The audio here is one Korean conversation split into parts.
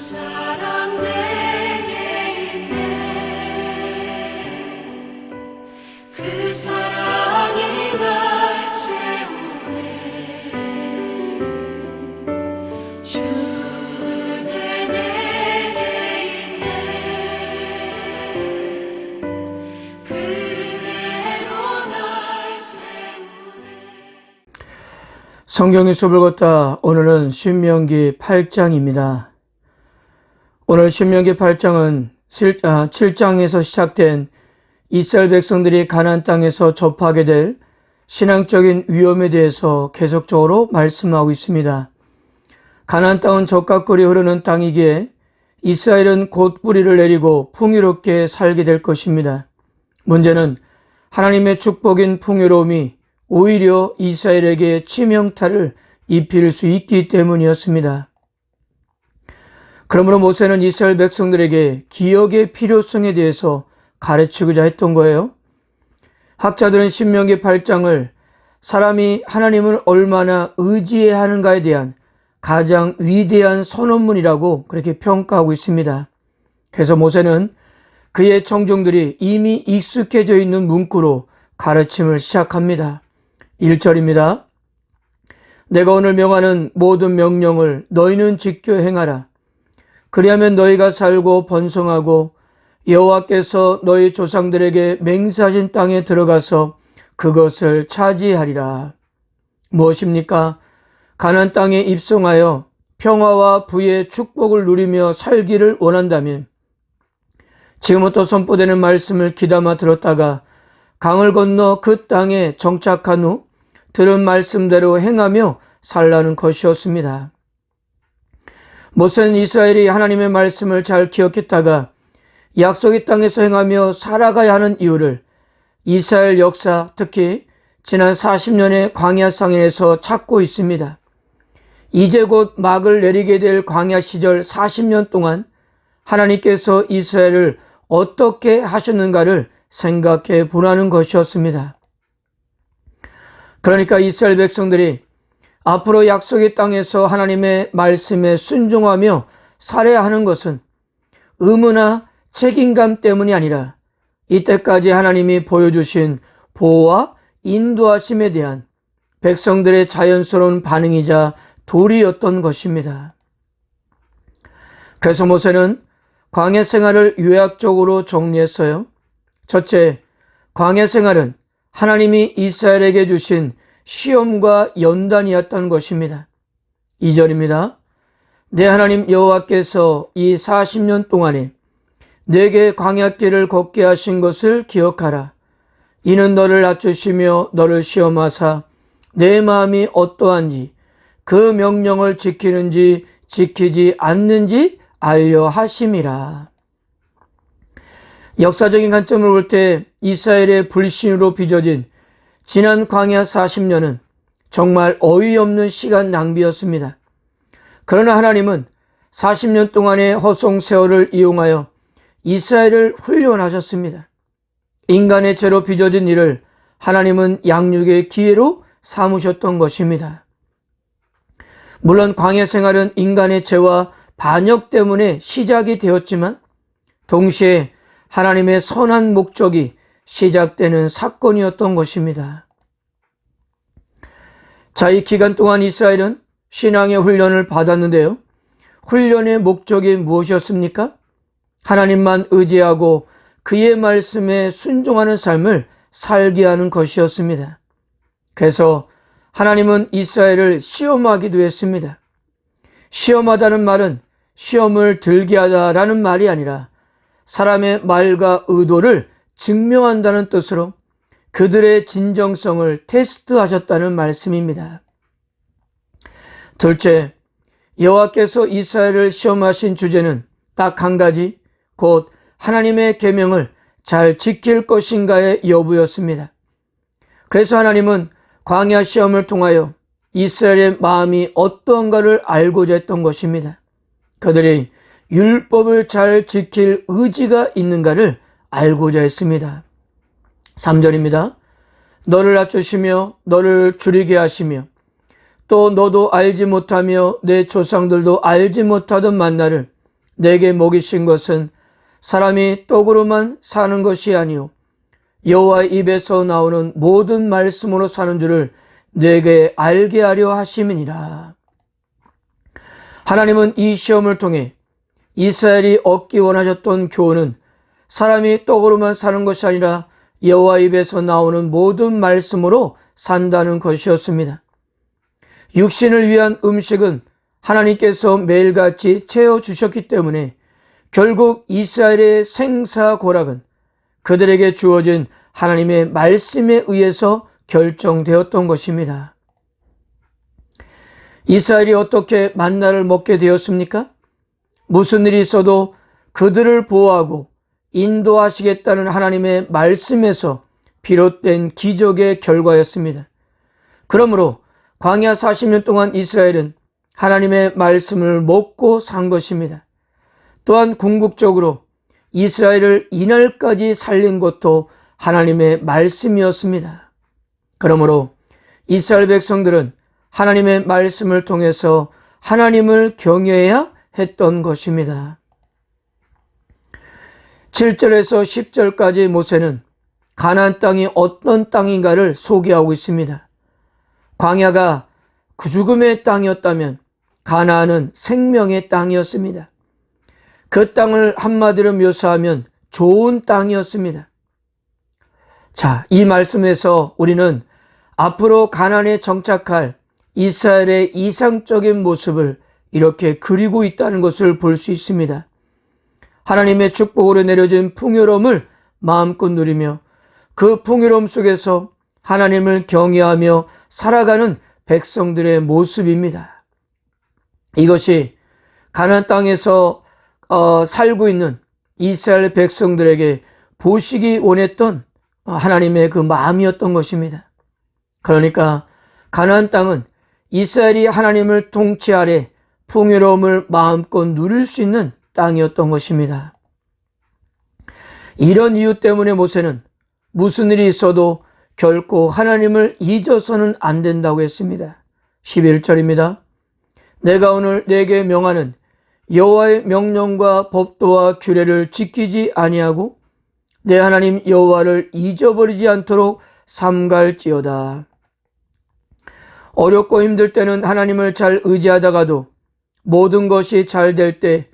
사랑 내게 있네. 그 사랑이 날 채우네. 주은혜 내게 있네. 그대로 날 채우네. 성경의 수업을 걷다. 오늘은 신명기 8장입니다. 오늘 신명기 8장은 7장에서 시작된 이스라엘 백성들이 가나안 땅에서 접하게 될 신앙적인 위험에 대해서 계속적으로 말씀하고 있습니다. 가나안 땅은 적과 꿀이 흐르는 땅이기에 이스라엘은 곧 뿌리를 내리고 풍요롭게 살게 될 것입니다. 문제는 하나님의 축복인 풍요로움이 오히려 이스라엘에게 치명타를 입힐 수 있기 때문이었습니다. 그러므로 모세는 이스라엘 백성들에게 기억의 필요성에 대해서 가르치고자 했던 거예요. 학자들은 신명기 8장을 사람이 하나님을 얼마나 의지해야 하는가에 대한 가장 위대한 선언문이라고 그렇게 평가하고 있습니다. 그래서 모세는 그의 청중들이 이미 익숙해져 있는 문구로 가르침을 시작합니다. 1절입니다. 내가 오늘 명하는 모든 명령을 너희는 지켜 행하라. 그리하면 너희가 살고 번성하고 여호와께서 너희 조상들에게 맹세하신 땅에 들어가서 그것을 차지하리라. 무엇입니까? 가나안 땅에 입성하여 평화와 부의 축복을 누리며 살기를 원한다면 지금부터 선포되는 말씀을 귀담아 들었다가 강을 건너 그 땅에 정착한 후 들은 말씀대로 행하며 살라는 것이었습니다. 모세는 이스라엘이 하나님의 말씀을 잘 기억했다가 약속의 땅에서 행하며 살아가야 하는 이유를 이스라엘 역사, 특히 지난 40년의 광야 상에서 찾고 있습니다. 이제 곧 막을 내리게 될 광야 시절 40년 동안 하나님께서 이스라엘을 어떻게 하셨는가를 생각해 보라는 것이었습니다. 그러니까 이스라엘 백성들이 앞으로 약속의 땅에서 하나님의 말씀에 순종하며 살아야 하는 것은 의무나 책임감 때문이 아니라 이때까지 하나님이 보여주신 보호와 인도하심에 대한 백성들의 자연스러운 반응이자 도리였던 것입니다. 그래서 모세는 광야 생활을 요약적으로 정리했어요. 첫째, 광야 생활은 하나님이 이스라엘에게 주신 시험과 연단이었던 것입니다. 2절입니다. 내 하나님 여호와께서 이 40년 동안에 내게 광야길을 걷게 하신 것을 기억하라. 이는 너를 낮추시며 너를 시험하사 내 마음이 어떠한지 그 명령을 지키는지 지키지 않는지 알려 하심이라. 역사적인 관점을 볼 때 이스라엘의 불신으로 빚어진 지난 광야 40년은 정말 어이없는 시간 낭비였습니다. 그러나 하나님은 40년 동안의 허송 세월을 이용하여 이스라엘을 훈련하셨습니다. 인간의 죄로 빚어진 일을 하나님은 양육의 기회로 삼으셨던 것입니다. 물론 광야 생활은 인간의 죄와 반역 때문에 시작이 되었지만 동시에 하나님의 선한 목적이 시작되는 사건이었던 것입니다. 자, 이 기간 동안 이스라엘은 신앙의 훈련을 받았는데요. 훈련의 목적이 무엇이었습니까? 하나님만 의지하고 그의 말씀에 순종하는 삶을 살게 하는 것이었습니다. 그래서 하나님은 이스라엘을 시험하기도 했습니다. 시험하다는 말은 시험을 들게 하다라는 말이 아니라 사람의 말과 의도를 증명한다는 뜻으로 그들의 진정성을 테스트하셨다는 말씀입니다. 둘째, 여호와께서 이스라엘을 시험하신 주제는 딱 한 가지, 곧 하나님의 계명을 잘 지킬 것인가의 여부였습니다. 그래서 하나님은 광야 시험을 통하여 이스라엘의 마음이 어떠한가를 알고자 했던 것입니다. 그들이 율법을 잘 지킬 의지가 있는가를 알고자 했습니다. 3절입니다. 너를 낮추시며 너를 줄이게 하시며 또 너도 알지 못하며 내 조상들도 알지 못하던 만나를 내게 먹이신 것은 사람이 떡으로만 사는 것이 아니요 여호와의 입에서 나오는 모든 말씀으로 사는 줄을 내게 알게 하려 하심이니라. 하나님은 이 시험을 통해 이스라엘이 얻기 원하셨던 교훈은 사람이 떡으로만 사는 것이 아니라 여호와 입에서 나오는 모든 말씀으로 산다는 것이었습니다. 육신을 위한 음식은 하나님께서 매일같이 채워주셨기 때문에 결국 이스라엘의 생사고락은 그들에게 주어진 하나님의 말씀에 의해서 결정되었던 것입니다. 이스라엘이 어떻게 만나를 먹게 되었습니까? 무슨 일이 있어도 그들을 보호하고 인도하시겠다는 하나님의 말씀에서 비롯된 기적의 결과였습니다. 그러므로 광야 40년 동안 이스라엘은 하나님의 말씀을 먹고 산 것입니다. 또한 궁극적으로 이스라엘을 이날까지 살린 것도 하나님의 말씀이었습니다. 그러므로 이스라엘 백성들은 하나님의 말씀을 통해서 하나님을 경외해야 했던 것입니다. 7절에서 10절까지 모세는 가나안 땅이 어떤 땅인가를 소개하고 있습니다. 광야가 그 죽음의 땅이었다면 가나안은 생명의 땅이었습니다. 그 땅을 한마디로 묘사하면 좋은 땅이었습니다. 자, 이 말씀에서 우리는 앞으로 가나안에 정착할 이스라엘의 이상적인 모습을 이렇게 그리고 있다는 것을 볼 수 있습니다. 하나님의 축복으로 내려진 풍요로움을 마음껏 누리며 그 풍요로움 속에서 하나님을 경외하며 살아가는 백성들의 모습입니다. 이것이 가나안 땅에서 살고 있는 이스라엘 백성들에게 보시기 원했던 하나님의 그 마음이었던 것입니다. 그러니까 가나안 땅은 이스라엘이 하나님을 통치 아래 풍요로움을 마음껏 누릴 수 있는 땅이었던 것입니다. 이런 이유 때문에 모세는 무슨 일이 있어도 결코 하나님을 잊어서는 안 된다고 했습니다. 11절입니다. 내가 오늘 내게 명하는 여호와의 명령과 법도와 규례를 지키지 아니하고 내 하나님 여호와를 잊어버리지 않도록 삼갈지어다. 어렵고 힘들 때는 하나님을 잘 의지하다가도 모든 것이 잘 될 때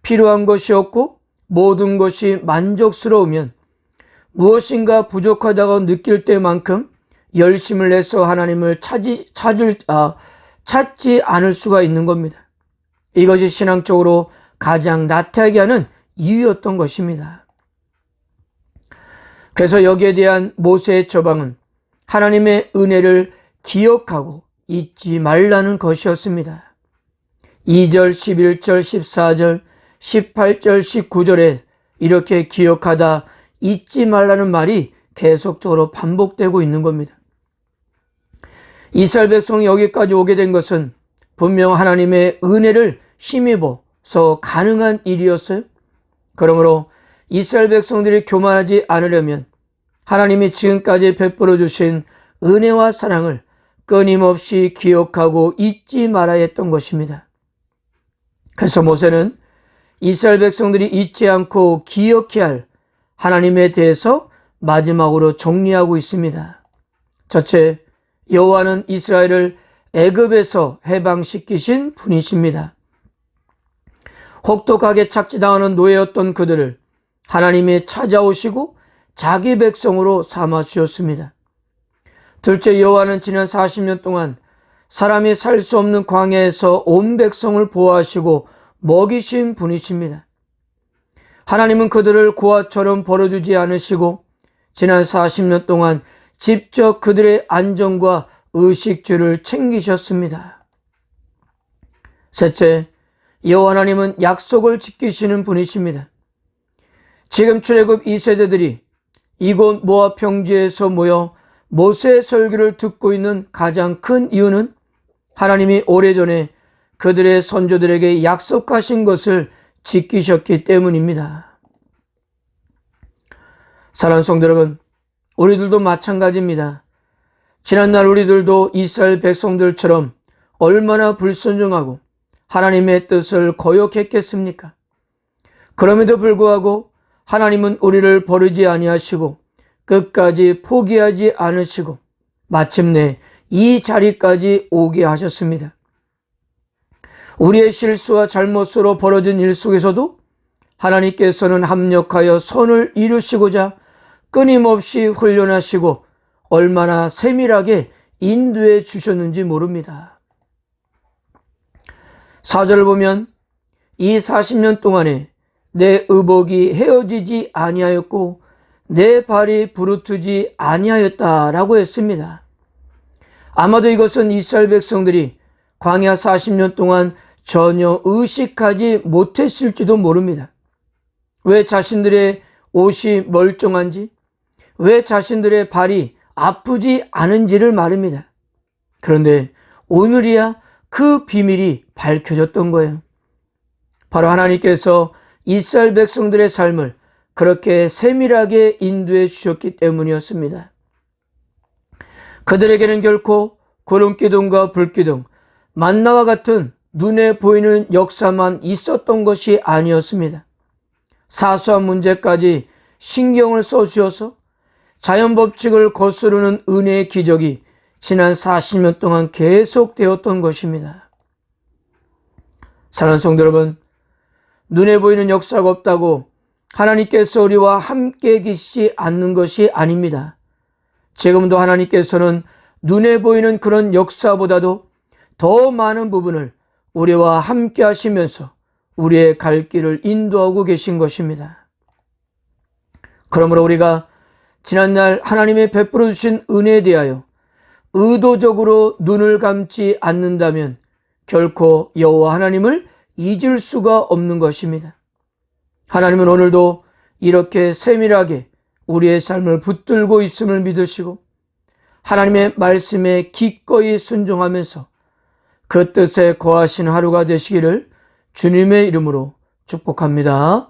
필요한 것이 없고 모든 것이 만족스러우면 무엇인가 부족하다고 느낄 때만큼 열심을 내서 하나님을 찾지 않을 수가 있는 겁니다. 이것이 신앙적으로 가장 나태하게 하는 이유였던 것입니다. 그래서 여기에 대한 모세의 처방은 하나님의 은혜를 기억하고 잊지 말라는 것이었습니다. 2절, 11절, 14절, 18절, 19절에 이렇게 기억하다 잊지 말라는 말이 계속적으로 반복되고 있는 겁니다. 이스라엘 백성이 여기까지 오게 된 것은 분명 하나님의 은혜를 힘입어서 가능한 일이었어요. 그러므로 이스라엘 백성들이 교만하지 않으려면 하나님이 지금까지 베풀어 주신 은혜와 사랑을 끊임없이 기억하고 잊지 말아야 했던 것입니다. 그래서 모세는 이스라엘 백성들이 잊지 않고 기억해야 할 하나님에 대해서 마지막으로 정리하고 있습니다. 첫째, 여호와는 이스라엘을 애굽에서 해방시키신 분이십니다. 혹독하게 착지당하는 노예였던 그들을 하나님이 찾아오시고 자기 백성으로 삼아 주셨습니다. 둘째, 여호와는 지난 40년 동안 사람이 살 수 없는 광야에서 온 백성을 보호하시고 먹이신 분이십니다. 하나님은 그들을 고아처럼 버려두지 않으시고 지난 40년 동안 직접 그들의 안전과 의식주를 챙기셨습니다. 셋째, 여호와 하나님은 약속을 지키시는 분이십니다. 지금 출애굽 2세대들이 이곳 모압 평지에서 모여 모세의 설교를 듣고 있는 가장 큰 이유는 하나님이 오래전에 그들의 선조들에게 약속하신 것을 지키셨기 때문입니다. 사랑하는 성도 여러분, 우리들도 마찬가지입니다. 지난날 우리들도 이스라엘 백성들처럼 얼마나 불순종하고 하나님의 뜻을 거역했겠습니까? 그럼에도 불구하고 하나님은 우리를 버리지 아니하시고 끝까지 포기하지 않으시고 마침내 이 자리까지 오게 하셨습니다. 우리의 실수와 잘못으로 벌어진 일 속에서도 하나님께서는 합력하여 선을 이루시고자 끊임없이 훈련하시고 얼마나 세밀하게 인도해 주셨는지 모릅니다. 4절을 보면 이 40년 동안에 내 의복이 헤어지지 아니하였고 내 발이 부르트지 아니하였다라고 했습니다. 아마도 이것은 이스라엘 백성들이 광야 40년 동안 전혀 의식하지 못했을지도 모릅니다. 왜 자신들의 옷이 멀쩡한지, 왜 자신들의 발이 아프지 않은지를 말입니다. 그런데 오늘이야 그 비밀이 밝혀졌던 거예요. 바로 하나님께서 이스라엘 백성들의 삶을 그렇게 세밀하게 인도해 주셨기 때문이었습니다. 그들에게는 결코 구름기둥과 불기둥, 만나와 같은 눈에 보이는 역사만 있었던 것이 아니었습니다. 사소한 문제까지 신경을 써주셔서 자연법칙을 거스르는 은혜의 기적이 지난 40년 동안 계속되었던 것입니다. 사랑하는 성도 여러분, 눈에 보이는 역사가 없다고 하나님께서 우리와 함께 계시지 않는 것이 아닙니다. 지금도 하나님께서는 눈에 보이는 그런 역사보다도 더 많은 부분을 우리와 함께 하시면서 우리의 갈 길을 인도하고 계신 것입니다. 그러므로 우리가 지난날 하나님의 베풀어 주신 은혜에 대하여 의도적으로 눈을 감지 않는다면 결코 여호와 하나님을 잊을 수가 없는 것입니다. 하나님은 오늘도 이렇게 세밀하게 우리의 삶을 붙들고 있음을 믿으시고 하나님의 말씀에 기꺼이 순종하면서 그 뜻에 거하신 하루가 되시기를 주님의 이름으로 축복합니다.